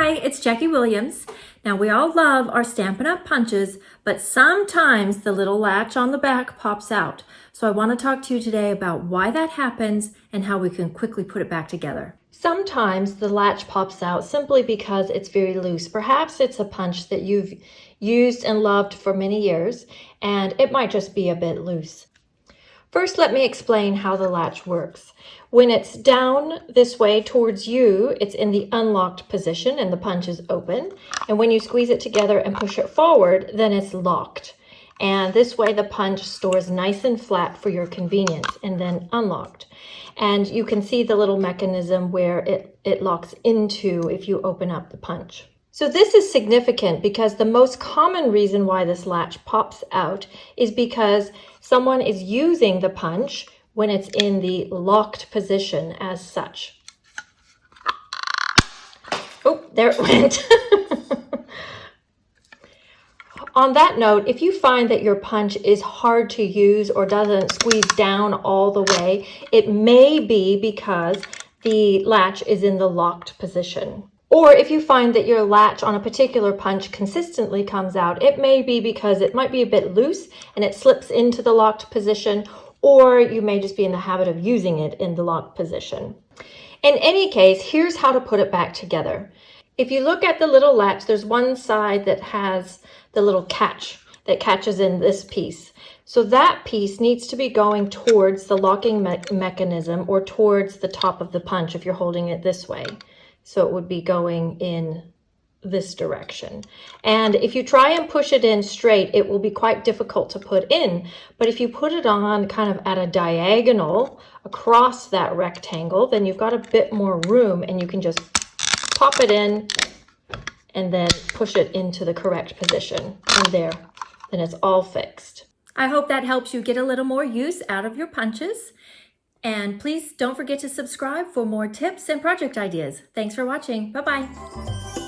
Hi, it's Jackie Williams. Now we all love our Stampin' Up punches, but sometimes the little latch on the back pops out. So I want to talk to you today about why that happens and how we can quickly put it back together. Sometimes the latch pops out simply because it's very loose. Perhaps it's a punch that you've used and loved for many years, and it might just be a bit loose. First, let me explain how the latch works. When it's down this way towards you, it's in the unlocked position and the punch is open. And when you squeeze it together and push it forward, then it's locked. And this way the punch stores nice and flat for your convenience and then unlocked. And you can see the little mechanism where it locks into if you open up the punch. So this is significant because the most common reason why this latch pops out is because someone is using the punch when it's in the locked position as such. Oh, there it went. On that note, if you find that your punch is hard to use or doesn't squeeze down all the way, it may be because the latch is in the locked position. Or if you find that your latch on a particular punch consistently comes out, it may be because it might be a bit loose and it slips into the locked position, or you may just be in the habit of using it in the locked position. In any case, here's how to put it back together. If you look at the little latch, there's one side that has the little catch that catches in this piece. So that piece needs to be going towards the locking mechanism or towards the top of the punch if you're holding it this way. So it would be going in this direction. And if you try and push it in straight, it will be quite difficult to put in. But if you put it on kind of at a diagonal across that rectangle, then you've got a bit more room and you can just pop it in and then push it into the correct position. And there, then it's all fixed. I hope that helps you get a little more use out of your punches. And please don't forget to subscribe for more tips and project ideas. Thanks for watching. Bye-bye.